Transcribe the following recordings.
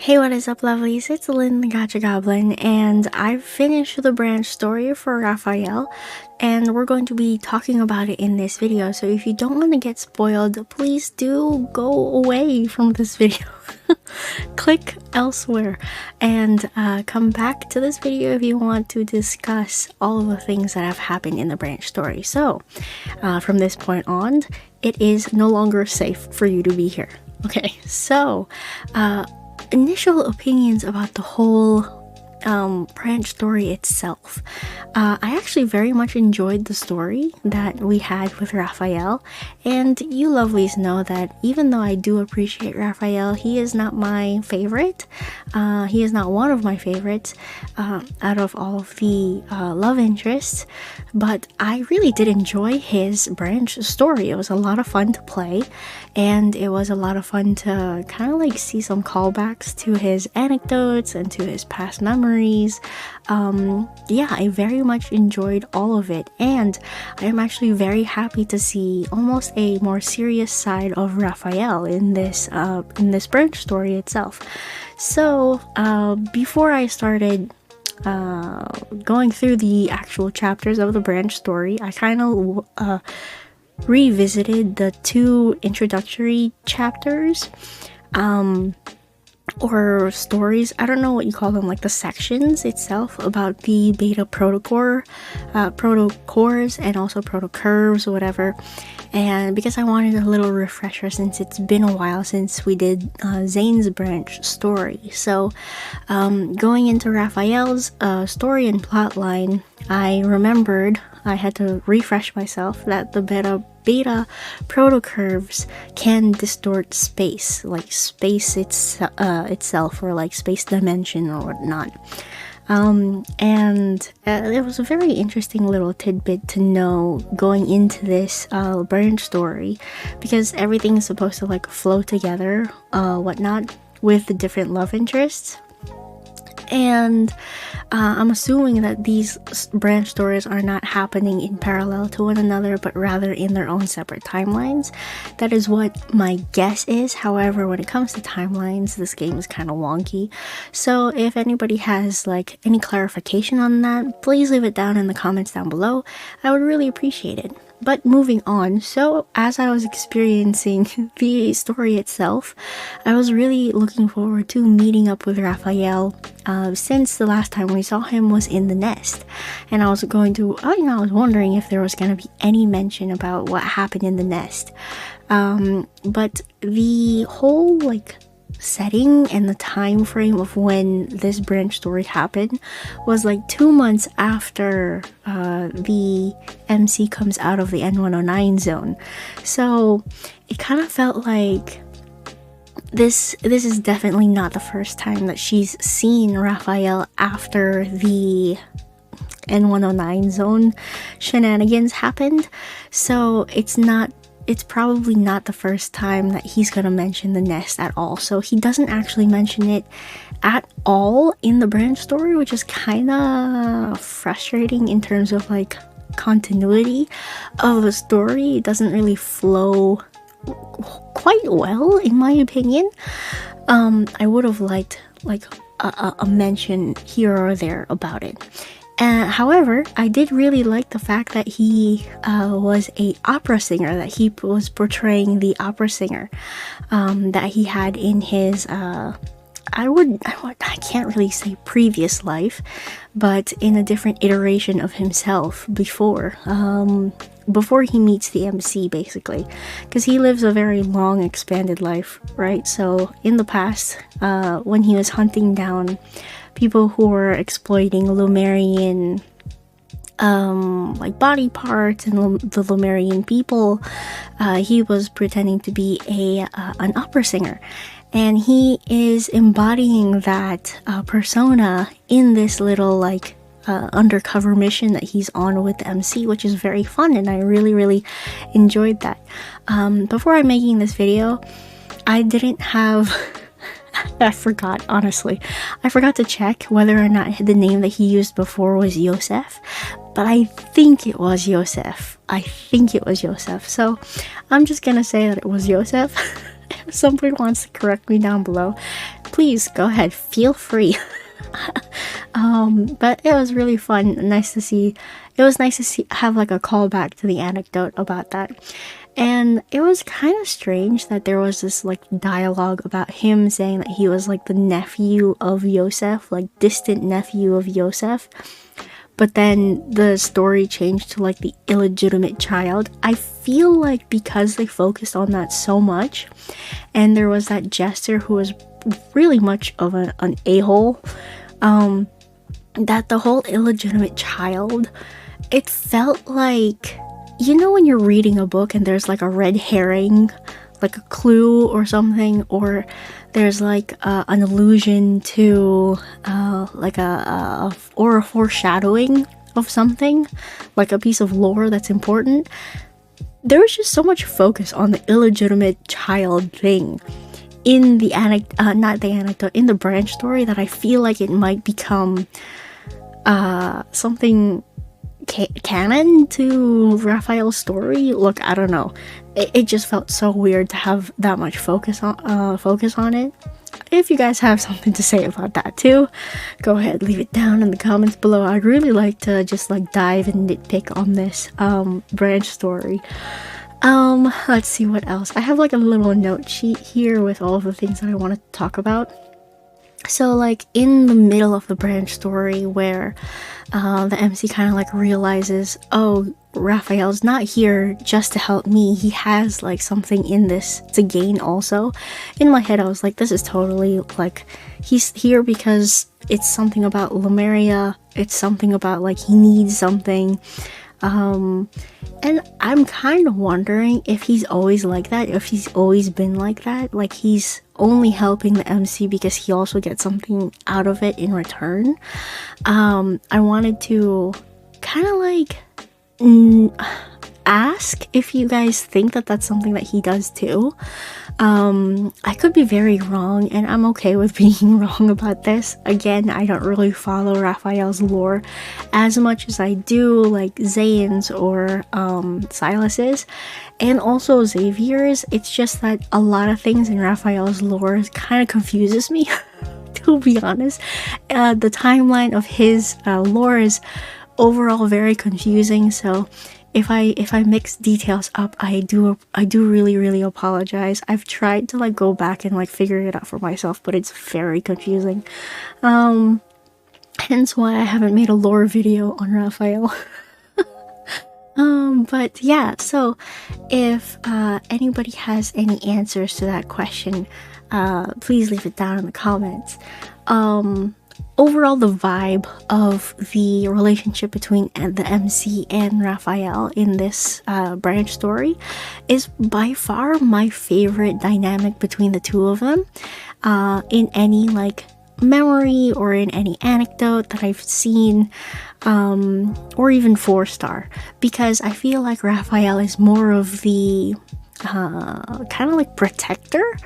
Hey, what is up, lovelies? It's Lynn, the Gacha Goblin, and I've finished the branch story for Rafayel, and we're going to be talking about it in this video. So if you don't want to get spoiled, please do go away from this video. Click elsewhere and come back to this video if you want to discuss all of the things that have happened in the branch story. So from this point on, it is no longer safe for you to be here. Okay, so initial opinions about the whole branch story itself. I actually very much enjoyed the story that we had with Rafayel, and you lovelies know that even though I do appreciate Rafayel, he is not my favorite. He is not one of my favorites out of all of the love interests, but I really did enjoy his branch story. It was a lot of fun to play, and it was a lot of fun to kind of like see some callbacks to his anecdotes and to his past memories. Yeah, I very much enjoyed all of it, and I am actually very happy to see almost a more serious side of Rafayel in this branch story itself. So before I started going through the actual chapters of the branch story, I kind of revisited the two introductory chapters or stories, I don't know what you call them, like the sections itself about the beta protocores and also protocurves or whatever. And because I wanted a little refresher since it's been a while since we did Zane's branch story, so going into Rafayel's story and plotline, I remembered I had to refresh myself that the beta protocurves can distort space, like space itself, or like space dimension or whatnot. And it was a very interesting little tidbit to know going into this branch story, because everything is supposed to like flow together, whatnot, with the different love interests. And I'm assuming that these branch stories are not happening in parallel to one another, but rather in their own separate timelines. That is what my guess is. However, when it comes to timelines, this game is kind of wonky. So if anybody has like any clarification on that, please leave it down in the comments down below. I would really appreciate it. But moving on, so as I was experiencing the story itself, I was really looking forward to meeting up with Rafayel since the last time we saw him was in the nest. And I was I was wondering if there was going to be any mention about what happened in the nest. But the whole like setting and the time frame of when this branch story happened was like 2 months after the MC comes out of the N109 zone. So it kind of felt like this is definitely not the first time that she's seen Rafayel after the N109 zone shenanigans happened. So it's probably not the first time that he's gonna mention the nest at all. So he doesn't actually mention it at all in the branch story, which is kind of frustrating in terms of like continuity of the story. It doesn't really flow quite well, in my opinion. I would have liked like a mention here or there about it. However, I did really like the fact that he was an opera singer, that he was portraying the opera singer that he had in his, I can't really say previous life, but in a different iteration of himself before he meets the MC, basically, because he lives a very long, expanded life, right? So in the past, when he was hunting down people who were exploiting Lumerian like body parts and the Lumerian people, he was pretending to be an opera singer, and he is embodying that persona in this little like undercover mission that he's on with the MC, which is very fun, and I really enjoyed that. Before I'm making this video, I didn't have I forgot, honestly. I forgot to check whether or not the name that he used before was Yosef, but I think it was Yosef. So I'm just gonna say that it was Yosef. If somebody wants to correct me down below, please go ahead, feel free. But it was really fun. Nice to see. It was nice to see have like a callback to the anecdote about that. And it was kind of strange that there was this like dialogue about him saying that he was like the nephew of Yosef, like distant nephew of Yosef. But then the story changed to like the illegitimate child. I feel like because they focused on that so much, and there was that jester who was really much of an a-hole, that the whole illegitimate child, it felt like, you know, when you're reading a book and there's like a red herring, like a clue or something, or there's like an allusion to like a foreshadowing of something, like a piece of lore that's important. There was just so much focus on the illegitimate child thing in the in the branch story, that I feel like it might become something canon to Rafayel's story. Look, I don't know. It just felt so weird to have that much focus on it. If you guys have something to say about that too, go ahead, leave it down in the comments below. I'd really like to just like dive and nitpick on this branch story. Let's see what else. I have like a little note sheet here with all of the things that I want to talk about. So like in the middle of the branch story where the MC kind of like realizes, oh, Rafayel's not here just to help me, he has like something in this to gain also. In my head I was like, this is totally like, he's here because it's something about Lemuria, it's something about like he needs something. And I'm kind of wondering if he's always like that, if he's always been like that, like he's only helping the MC because he also gets something out of it in return. I wanted to kind of like ask if you guys think that that's something that he does too. I could be very wrong, and I'm okay with being wrong about this. Again, I don't really follow Rafayel's lore as much as I do like Zayn's or Silas's, and also Xavier's. It's just that a lot of things in Rafayel's lore kind of confuses me, to be honest. The timeline of his lore is overall very confusing, so if I mix details up, I do really apologize. I've tried to like go back and like figure it out for myself, but it's very confusing. Hence why I haven't made a lore video on Rafayel. But yeah, so if anybody has any answers to that question, please leave it down in the comments. Overall, the vibe of the relationship between the MC and Rafayel in this branch story is by far my favorite dynamic between the two of them, in any like memory or in any anecdote that I've seen, or even 4-star, because I feel like Rafayel is more of the kind of like protector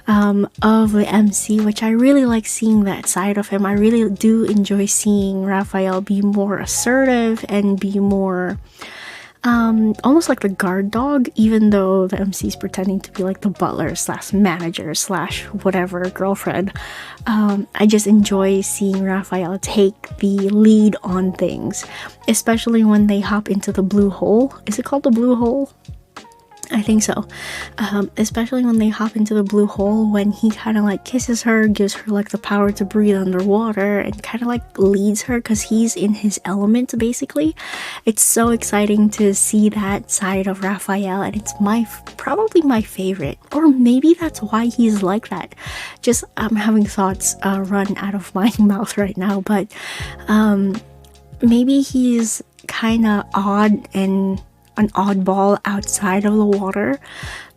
of the MC, which I really like seeing that side of him. I really do enjoy seeing Rafayel be more assertive and be more almost like the guard dog, even though the MC's pretending to be like the butler slash manager slash whatever girlfriend. I just enjoy seeing Rafayel take the lead on things, especially when they hop into the blue hole. Is it called the blue hole? I think so. Especially when they hop into the blue hole, when he kind of like kisses her, gives her like the power to breathe underwater, and kind of like leads her because he's in his element basically. It's so exciting to see that side of Rafayel, and it's probably my favorite, or maybe that's why he's like that. Just I'm having thoughts run out of my mouth right now, but maybe he's kind of odd and an oddball outside of the water,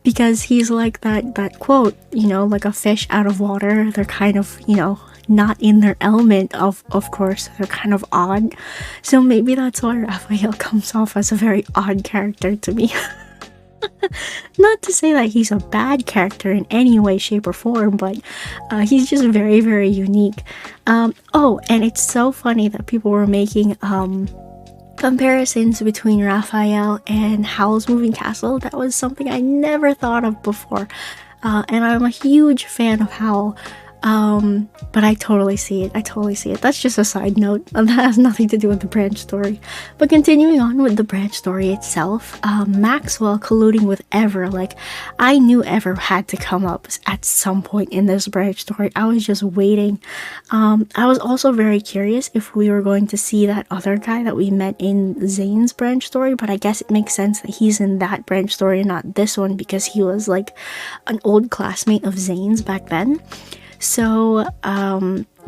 because he's like that quote, you know, like a fish out of water. They're kind of, you know, not in their element, of course. They're kind of odd, so maybe that's why Rafayel comes off as a very odd character to me. Not to say that he's a bad character in any way, shape, or form, but he's just very unique. Oh, and it's so funny that people were making comparisons between Rafayel and Howl's Moving Castle. That was something I never thought of before, and I'm a huge fan of Howl. But I totally see it. I totally see it. That's just a side note. That has nothing to do with the branch story. But continuing on with the branch story itself, Maxwell colluding with Ever. Like, I knew Ever had to come up at some point in this branch story. I was just waiting. I was also very curious if we were going to see that other guy that we met in Zane's branch story, but I guess it makes sense that he's in that branch story and not this one because he was like an old classmate of Zane's back then. So,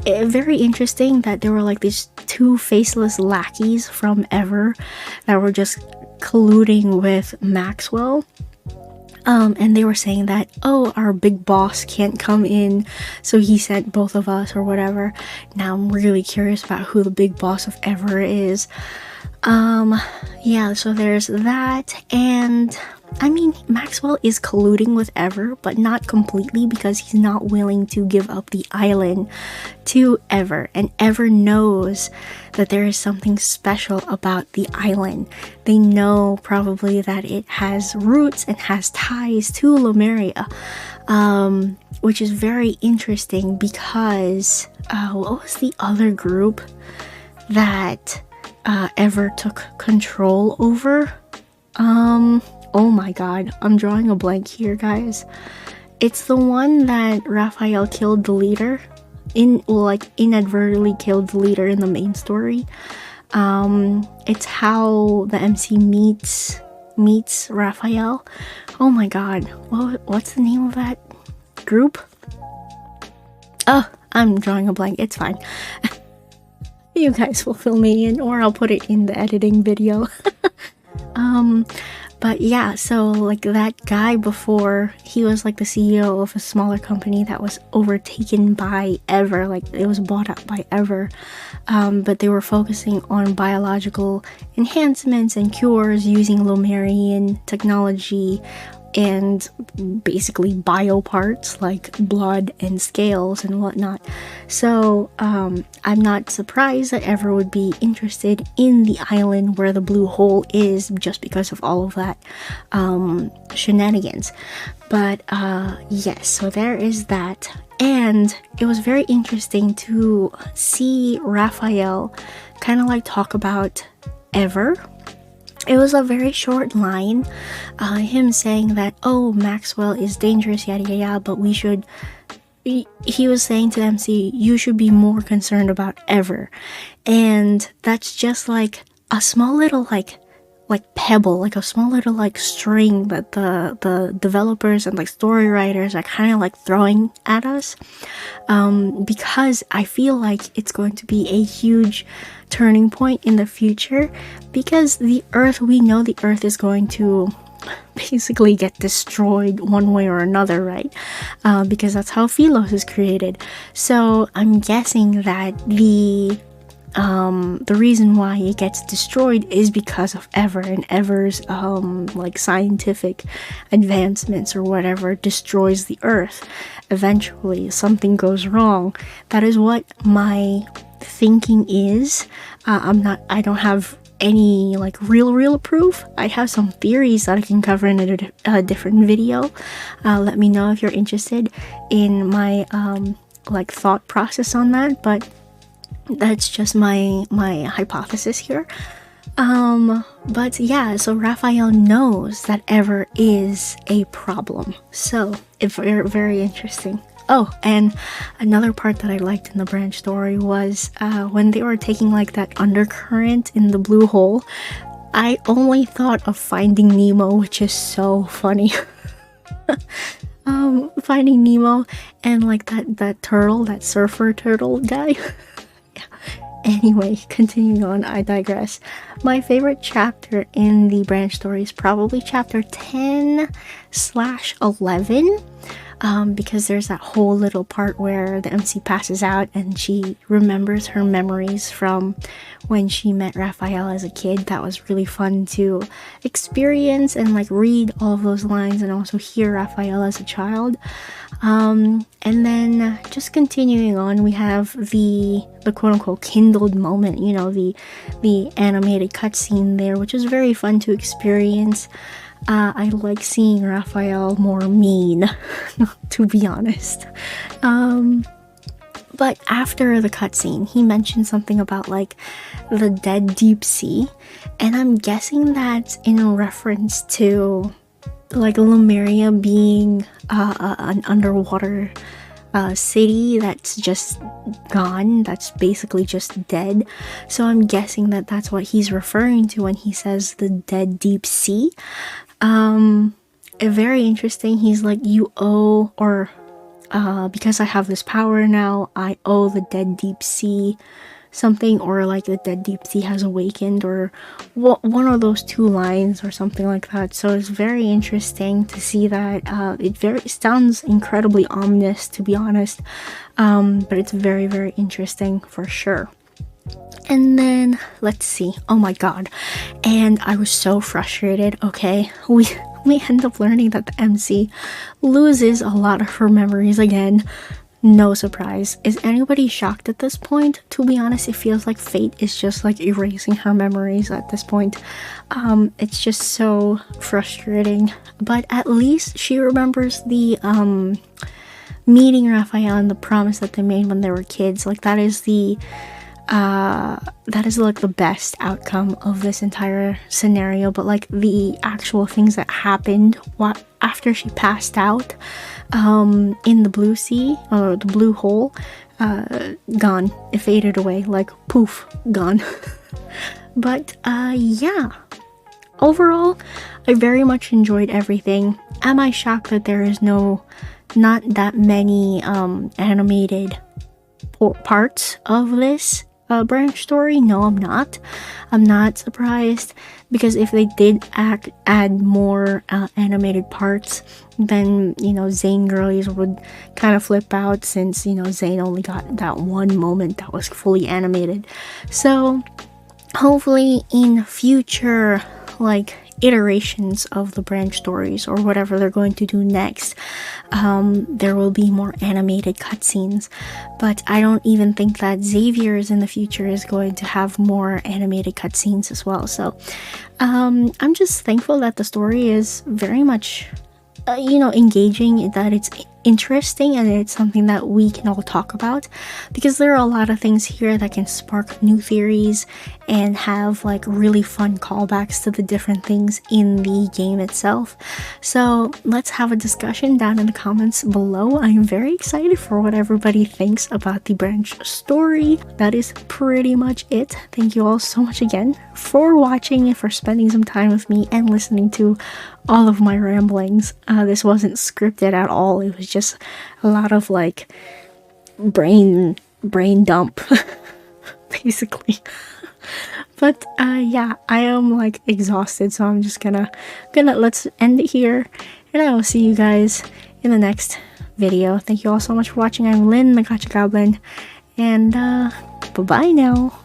very interesting that there were like these two faceless lackeys from Ever that were just colluding with Maxwell. And they were saying that, oh, our big boss can't come in, so he sent both of us or whatever. Now I'm really curious about who the big boss of Ever is. Yeah, so there's that, and I mean, Maxwell is colluding with Ever, but not completely because he's not willing to give up the island to Ever, and Ever knows that there is something special about the island. They know probably that it has roots and has ties to Lemuria, which is very interesting because, what was the other group that Ever took control over? Oh my god, I'm drawing a blank here, guys. It's the one that Rafayel killed the leader inadvertently killed the leader in the main story. It's how the MC meets Rafayel. Oh my god, what's the name of that group? Oh, I'm drawing a blank. It's fine. You guys will fill me in, or I'll put it in the editing video. But yeah, so like that guy before, he was like the CEO of a smaller company that was overtaken by Ever, like it was bought up by Ever. But they were focusing on biological enhancements and cures using Lemurian technology and basically bio parts like blood and scales and whatnot. So I'm not surprised that Ever would be interested in the island where the blue hole is just because of all of that shenanigans. But yes, so there is that. And it was very interesting to see Rafayel kind of like talk about Ever. It was a very short line, him saying that, oh, Maxwell is dangerous, yada yada yada, but we should, he was saying to MC, you should be more concerned about Ever. And that's just like a small little like pebble, like a small little like string that the developers and like story writers are kind of like throwing at us, because I feel like it's going to be a huge turning point in the future, because the Earth, we know the Earth is going to basically get destroyed one way or another, right? Because that's how Philos is created. So I'm guessing that the reason why it gets destroyed is because of Ever, and Ever's like scientific advancements or whatever destroys the Earth. Eventually something goes wrong. That is what my thinking is. I don't have any like real proof. I have some theories that I can cover in a different video. Let me know if you're interested in my like thought process on that, but that's just my hypothesis here. But yeah, so Rafayel knows that Ever is a problem, so it's very, very interesting. Oh, and another part that I liked in the branch story was when they were taking like that undercurrent in the blue hole, I only thought of Finding Nemo, which is so funny. Finding Nemo and like that turtle, that surfer turtle guy. Yeah. Anyway, continuing on, I digress. My favorite chapter in the branch story is probably chapter 10/11. Because there's that whole little part where the MC passes out and she remembers her memories from when she met Rafayel as a kid. That was really fun to experience and like read all of those lines and also hear Rafayel as a child. And then just continuing on, we have the quote-unquote kindled moment, you know, the animated cutscene there, which is very fun to experience. I like seeing Rafayel more mean, to be honest. But after the cutscene, he mentioned something about like the dead deep sea, and I'm guessing that's in reference to like Lemuria being an underwater city that's just gone, that's basically just dead. So I'm guessing that that's what he's referring to when he says the dead deep sea. Very interesting. He's like, you owe, or because I have this power now, I owe the dead deep sea something, or like the dead deep sea has awakened, or one of those two lines or something like that. So it's very interesting to see that. It sounds incredibly ominous, to be honest, but it's very, very interesting for sure. And then let's see, oh my god, and I was so frustrated. Okay, we end up learning that the MC loses a lot of her memories again. No surprise. Is anybody shocked at this point? To be honest, it feels like fate is just like erasing her memories at this point. It's just so frustrating, but at least she remembers the meeting Rafayel and the promise that they made when they were kids. Like that is like the best outcome of this entire scenario. But like the actual things that happened after she passed out in the blue sea, or the blue hole, gone. It faded away, like poof, gone. But yeah, overall I very much enjoyed everything. Am I shocked that there is not that many animated parts of this branch story? No, I'm not. I'm not surprised, because if they did add more animated parts, then, you know, Zane girlies would kind of flip out, since, you know, Zane only got that one moment that was fully animated. So hopefully in future like iterations of the branch stories, or whatever they're going to do next, there will be more animated cutscenes. But I don't even think that Xavier's in the future is going to have more animated cutscenes as well. So I'm just thankful that the story is very much engaging, that it's interesting, and it's something that we can all talk about, because there are a lot of things here that can spark new theories and have like really fun callbacks to the different things in the game itself. So let's have a discussion down in the comments below. I am very excited for what everybody thinks about the branch story. That is pretty much it. Thank you all so much again for watching and for spending some time with me and listening to all of my ramblings. This wasn't scripted at all. It was just a lot of like brain dump basically. But yeah, I am like exhausted, so I'm just gonna let's end it here, and I will see you guys in the next video. Thank you all so much for watching. I'm Lynn, the Gacha Goblin, and bye bye now.